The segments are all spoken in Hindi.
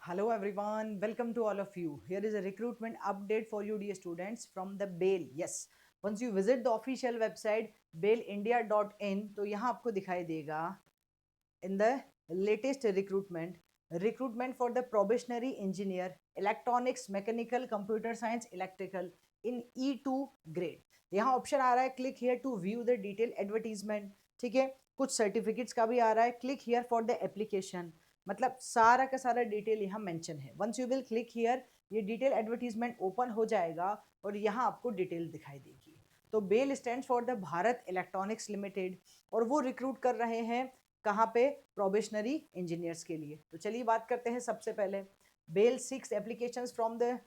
Hello everyone, welcome to all of you. Here is a recruitment update for you dear students from the BAIL. Yes, once you visit the official website bailindia.in तो यहाँ आपको दिखाई देगा in the latest recruitment for the probationary engineer electronics mechanical computer science electrical in E2 grade. यहाँ ऑप्शन आ रहा है click here to view the detail advertisement. ठीक है, कुछ सर्टिफिकेट्स का भी आ रहा है. Click here for the application, मतलब सारा का सारा डिटेल यहाँ मेंशन है. Once you will click here, ये डिटेल एडवर्टीजमेंट ओपन हो जाएगा और यहाँ आपको डिटेल दिखाई देगी. तो BEL stand for the Bharat Electronics Limited और वो रिक्रूट कर रहे हैं कहाँ पे? प्रोबेशनरी इंजीनियर्स के लिए. तो चलिए बात करते हैं. सबसे पहले BEL seeks applications from the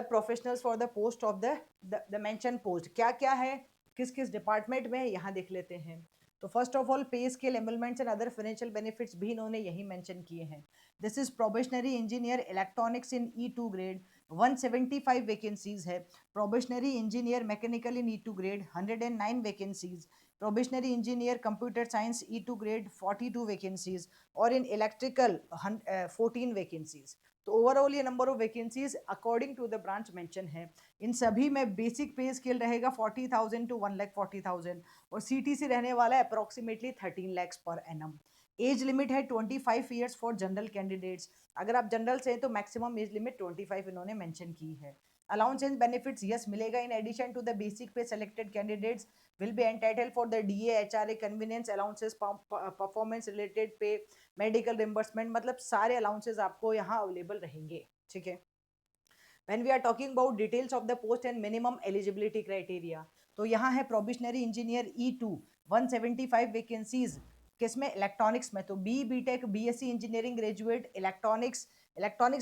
professionals for the post of the mention post. क्या क्या है, किस किस डिपार्टमेंट में है, यहाँ देख लेते हैं. तो first of all pay scale emoluments and other financial benefits भी इन्होंने यही मेंशन किए हैं. This is probationary engineer electronics in E2 grade 175 vacancies है. Probationary engineer mechanical in E2 grade 109 vacancies. Probationary engineer computer science E2 grade 42 vacancies और इन इलेक्ट्रिकल 14 वैकेंसीज. तो ओवरऑल ये number of vacancies according to the branch mention है. इन सभी में बेसिक पे स्केल रहेगा 40,000 टू 1,40,000 और CTC रहने वाला है approximately 13 lakhs per annum. Age limit है 25 ईयर्स फॉर जनरल कैंडिडेट्स. अगर आप जनरल से हैं तो मैक्सिमम एज लिमिट 25 इन्होंने मेंशन की है. अलाउंस एंड बेनिफिट्स यस मिलेगा. In addition to the basic pay selected candidates will be entitled for the DA, HRA, convenience allowances, performance related पे, मेडिकल रिम्बर्समेंट, मतलब सारे अलाउंसेस आपको यहाँ अवेलेबल रहेंगे. ठीक है. When we are talking about details of the post and minimum eligibility criteria, तो यहाँ है प्रोबेशनरी इंजीनियर E2 175 वैकेंसीज. किसमें? इलेक्ट्रॉनिक्स में. तो BTech BSc engineering graduate electronics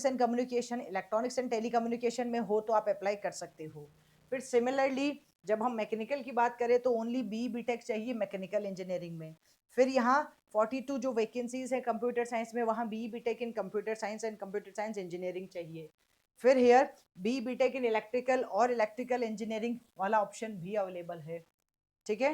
and communication, electronics and telecommunication में हो तो आप अप्लाई कर सकते हो. फिर सिमिलरली जब हम मैकेनिकल की बात करें तो ओनली BTech चाहिए मैकेनिकल इंजीनियरिंग में. फिर यहाँ 42 जो वैकेंसीज है कंप्यूटर साइंस में, वहाँ BTech in computer science and computer science engineering चाहिए. फिर हेयर BTech इन इलेक्ट्रिकल और इलेक्ट्रिकल इंजीनियरिंग वाला ऑप्शन भी अवेलेबल है. ठीक है,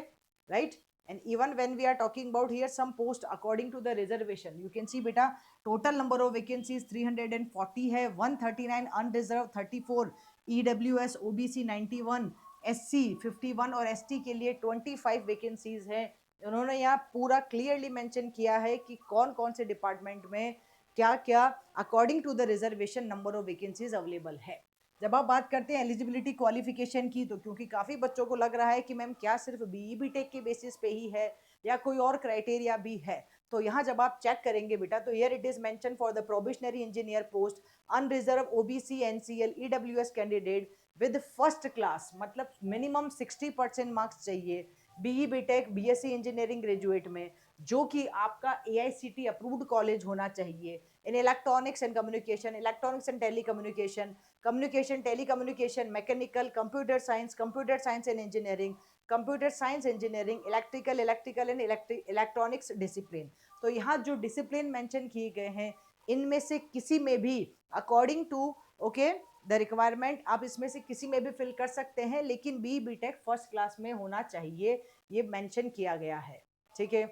right. And even when we are talking about here some post according to the reservation, you can see बेटा टोटल नंबर ऑफ वैकेंसीज 340 है. 139 अनरिजर्व, 34 EWS OBC 91, SC 51 और ST के लिए 25 वैकेंसीज है. उन्होंने यहाँ पूरा क्लियरली मेंशन किया है कि कौन कौन से डिपार्टमेंट में क्या क्या according to the reservation number of vacancies available है. जब आप बात करते हैं एलिजिबिलिटी क्वालिफिकेशन की, तो क्योंकि काफ़ी बच्चों को लग रहा है कि मैम क्या सिर्फ BTech के बेसिस पे ही है या कोई और क्राइटेरिया भी है, तो यहाँ जब आप चेक करेंगे बेटा तो here it is mention for the probationary engineer post unreserved OBC NCL EWS candidate with first class, मतलब मिनिमम 60% मार्क्स चाहिए BTech BSc इंजीनियरिंग ग्रेजुएट में, जो कि आपका AICT अप्रूव्ड कॉलेज होना चाहिए. In electronics and communication, electronics and telecommunication, communication telecommunication, mechanical, computer science and engineering, computer science engineering, electrical and electronics discipline. तो यहाँ जो डिसिप्लिन मेंशन किए गए हैं इनमें से किसी में भी according to okay the requirement आप इसमें से किसी में भी फिल कर सकते हैं, लेकिन BTech फर्स्ट क्लास में होना चाहिए, ये मेंशन किया गया है. ठीक है.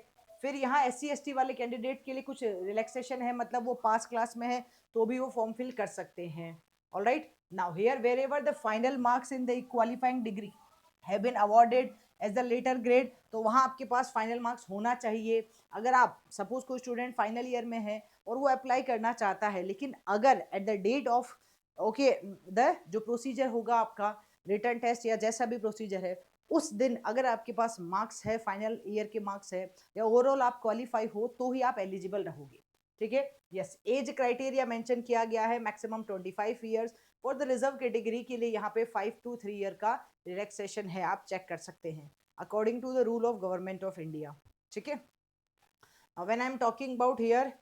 फिर यहाँ SC ST वाले कैंडिडेट के लिए कुछ रिलैक्सेशन है, मतलब वो पास क्लास में है तो भी वो फॉर्म फिल कर सकते हैं. All right. Now here wherever the final marks in the qualifying degree have been awarded as the later grade, तो वहाँ आपके पास फाइनल मार्क्स होना चाहिए. अगर आप सपोज कोई स्टूडेंट फाइनल ईयर में है और वो अप्लाई करना चाहता है, लेकिन अगर at the date of okay the जो प्रोसीजर होगा आपका रिटर्न टेस्ट या जैसा भी प्रोसीजर है, उस दिन अगर आपके पास मार्क्स है, फाइनल ईयर के मार्क्स है या ओवरऑल आप क्वालिफाई हो, तो ही आप एलिजिबल रहोगे. ठीक है. यस, एज क्राइटेरिया मेंशन किया गया है maximum 25 years. For the reserve category के लिए यहाँ पे 5 to 3 ईयर का रिलैक्सेशन है, आप चेक कर सकते हैं according to the rule of government of India. ठीक है. When I am talking about here,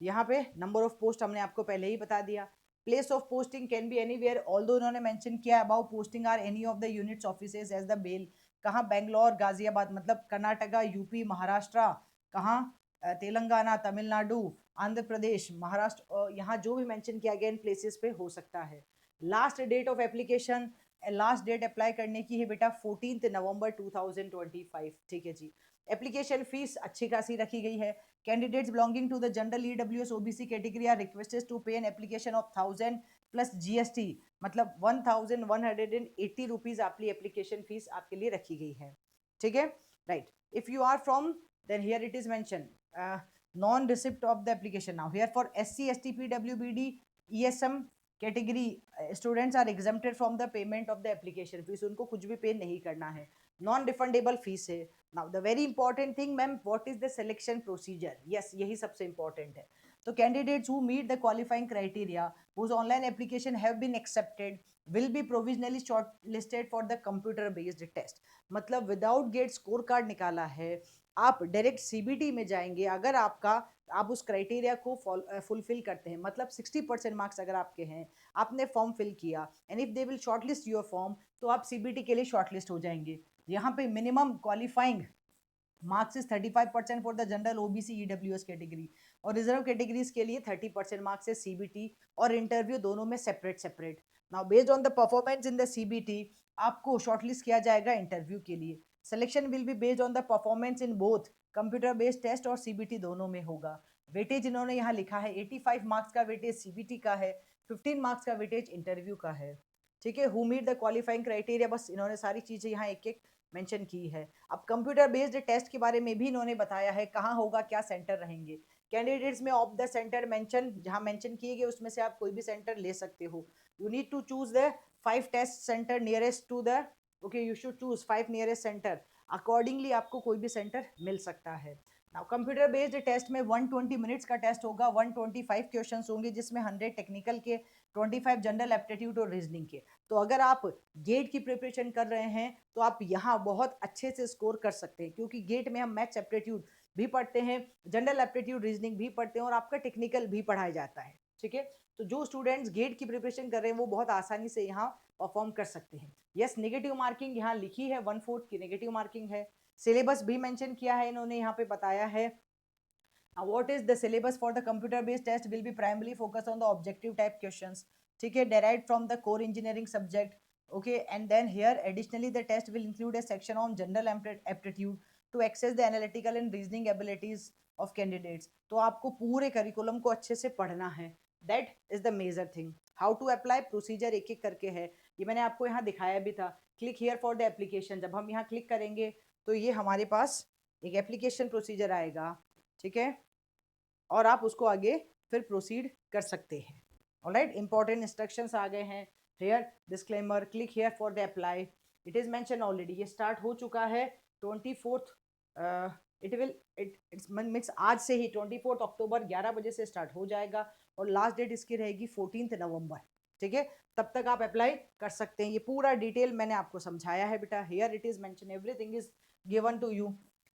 यहाँ पे नंबर ऑफ पोस्ट हमने आपको पहले ही बता दिया. Place of posting can be anywhere, although उन्होंने मेंशन किया about posting are any of the units offices as the BEL. कहाँ? बेंगलोर, गाजियाबाद, मतलब कर्नाटका, यूपी, महाराष्ट्र, कहाँ? तेलंगाना, तमिलनाडु, आंध्र प्रदेश, महाराष्ट्र, यहाँ जो भी मेंशन किया गया इन प्लेसेस पे हो सकता है. Last date of application last date apply करने की है बेटा 14 नवंबर 2025, ठीक है जी। एप्लीकेशन फीस अच्छी खासी रखी गई है। Candidates belonging to the general EWS OBC category are requested to pay an application of 1000 plus GST, मतलब 1180 रुपीज आपकी एप्लीकेशन फीस आपके लिए रखी गई है, ठीक है, right. If you are from, then here it is mentioned non-receipt of the application. Now here for SC, ST, PWBD, ESM category students are exempted from the payment of the application fees. उनको कुछ भी पे नहीं करना है, नॉन रिफंडेबल फीस है। Now the very important thing ma'am, what is the selection procedure? Yes, यही सबसे इंपॉर्टेंट है। तो candidates who meet the qualifying criteria whose online application have been accepted will be provisionally shortlisted for the computer based test। मतलब विदाउट गेट स्कोर कार्ड निकाला है, आप डायरेक्ट सीबीटी में जाएंगे अगर आप उस क्राइटेरिया को फुलफिल करते हैं, मतलब 60% मार्क्स अगर आपके हैं, आपने फॉर्म फिल किया, and if they will shortlist your form, तो आप सीबीटी के लिए शॉर्टलिस्ट हो जाएंगे। यहाँ पे minimum qualifying marks is 35% for the general OBC EWS category, और रिजर्व कैटेगरीज के लिए 30% मार्क्स है सीबीटी और इंटरव्यू दोनों में separate. Now based on the performance in the CBT आपको शॉर्टलिस्ट किया जाएगा इंटरव्यू के लिए। Selection will be based on the performance in both computer based test और सीबीटी दोनों में होगा। वेटेज इन्होंने यहाँ लिखा है 85 मार्क्स का वेटेज सीबीटी का है, 15 मार्क्स का वेटेज इंटरव्यू का है, ठीक है। Who meet the qualifying criteria, बस इन्होंने सारी चीजें यहाँ एक एक मेंशन की है। अब कंप्यूटर बेस्ड टेस्ट के बारे में भी इन्होंने बताया है, कहाँ होगा, क्या सेंटर रहेंगे। कैंडिडेट्स में ऑफ द सेंटर मेंशन, जहाँ मेंशन किए गए उसमें से आप कोई भी सेंटर ले सकते हो। You need to choose the 5 test centre nearest to the, okay, you should choose 5 nearest centre, accordingly आपको कोई भी सेंटर मिल सकता है। नाउ कंप्यूटर बेस्ड टेस्ट में 120 मिनट्स का टेस्ट होगा, 125 क्वेश्चंस होंगे, जिसमें 100 टेक्निकल के, 25 जनरल एप्टीट्यूड और रीजनिंग के। तो अगर आप गेट की प्रिपरेशन कर रहे हैं तो आप यहाँ बहुत अच्छे से स्कोर कर सकते हैं, क्योंकि गेट में हम मैथ्स एप्टीट्यूड भी पढ़ते हैं, जनरल एप्टीट्यूड रीजनिंग भी पढ़ते हैं, और आपका टेक्निकल भी पढ़ाया जाता है, ठीक है। तो जो स्टूडेंट्स गेट की प्रिपरेशन कर रहे हैं वो बहुत आसानी से यहाँ परफॉर्म कर सकते हैं। यस, नेगेटिव मार्किंग यहाँ लिखी है, 1/4 की नेगेटिव मार्किंग है। सिलेबस भी मेंशन किया है इन्होंने, यहाँ पे बताया है what is the syllabus for the computer based test will be primarily focused on the objective type questions, ठीक है, derived from the core engineering subject, okay, and then here additionally the test will include a section on general aptitude to access the analytical and reasoning abilities of candidates। तो आपको पूरे करिकुलम को अच्छे से पढ़ना है, that is the major thing। how to apply procedure एक एक करके है, ये मैंने आपको यहाँ दिखाया भी था। Click here for the application, जब हम यहाँ क्लिक करेंगे तो ये हमारे पास एक एप्लीकेशन प्रोसीजर आएगा, ठीक है, और आप उसको आगे फिर प्रोसीड कर सकते हैं। ऑलराइट, इंपॉर्टेंट इंस्ट्रक्शंस आ गए हैं। Here disclaimer, click here for the apply, it is mention already, ये स्टार्ट हो चुका है 24th, it will it's means आज से ही 24 अक्टूबर 11 बजे से स्टार्ट हो जाएगा, और लास्ट डेट इसकी रहेगी 14 नवंबर, ठीक है। तब तक आप अप्लाई कर सकते हैं। ये पूरा डिटेल मैंने आपको समझाया है बेटा, here it is mention, everything is given to you.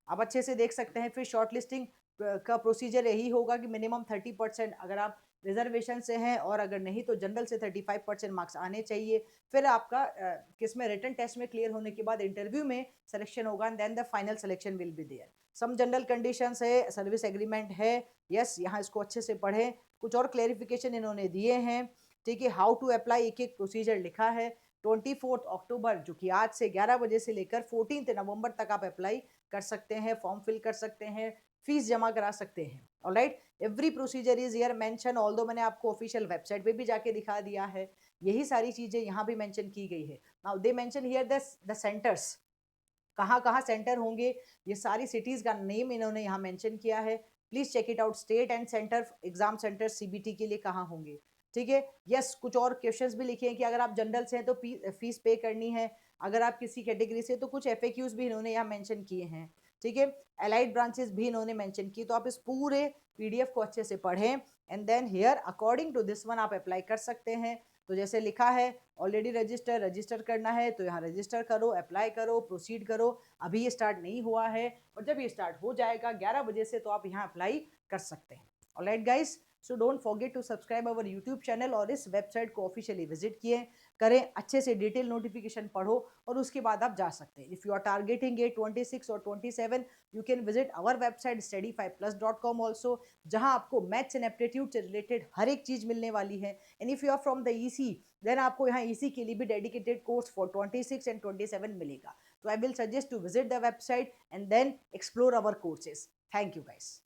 आप अच्छे से देख सकते हैं। फिर शॉर्ट लिस्टिंग का प्रोसीजर यही होगा कि मिनिमम 30%, अगर आप रिजर्वेशन से हैं, और अगर नहीं तो जनरल से 35% मार्क्स आने चाहिए। फिर आपका किस में रिटन टेस्ट में क्लियर होने के बाद इंटरव्यू में सिलेक्शन होगा, and then the final selection will be there. Some general conditions है, सर्विस एग्रीमेंट है, यस, यहाँ इसको अच्छे से पढ़ें। कुछ और क्लेरिफिकेशन इन्होंने दिए हैं, ठीक है। हाउ टू अप्लाई एक एक प्रोसीजर लिखा है। 24 अक्टूबर जो कि आज से 11 बजे से लेकर 14 नवंबर तक आप अप्लाई कर सकते हैं, फॉर्म फिल कर सकते हैं, फीस जमा करा सकते हैं। Alright, every procedure is here mention, although मैंने आपको ऑफिशियल वेबसाइट पे भी जाके दिखा दिया है, यही सारी चीजें यहाँ भी मेंशन की गई है। Now they mention here the centres, कहाँ कहाँ सेंटर होंगे, ये सारी सिटीज का नेम इन्होंने यहाँ मेंशन किया है। Please check it out, state and centre exam centre CBT के लिए कहाँ होंगे, ठीक है। यस, कुछ और क्वेश्चंस भी लिखे हैं कि अगर आप जनरल से हैं तो फीस पे करनी है, अगर आप किसी कैटेगरी से, तो कुछ एफएक्यूज भी इन्होंने यहाँ मेंशन किए हैं, ठीक है। एलाइड ब्रांचेस भी इन्होंने मेंशन की, तो आप इस पूरे पीडीएफ को अच्छे से पढ़ें, and then here according to this one आप अप्लाई कर सकते हैं। तो जैसे लिखा है ऑलरेडी रजिस्टर करना है, तो यहाँ रजिस्टर करो, अप्लाई करो, प्रोसीड करो। अभी ये स्टार्ट नहीं हुआ है, और जब ये स्टार्ट हो जाएगा 11 बजे से, तो आप यहाँ अप्लाई कर सकते हैं। Alright guys, so don't forget to subscribe our YouTube channel और इस वेबसाइट को ऑफिशियली विजिट किए करें, अच्छे से डिटेल नोटिफिकेशन पढ़ो और उसके बाद आप जा सकते हैं। If you are targeting a 26 और 27, you can visit our website study5plus.com also, जहां आपको मैथ्स एंड एप्टीट्यूड से रिलेटेड हर एक चीज मिलने वाली है। And if you are from the EC, then आपको यहाँ ईसी के लिए भी डेडिकेटेड कोर्स फॉर 26 एंड 27 मिलेगा। तो I will suggest to visit the website and then explore our courses. Thank you guys.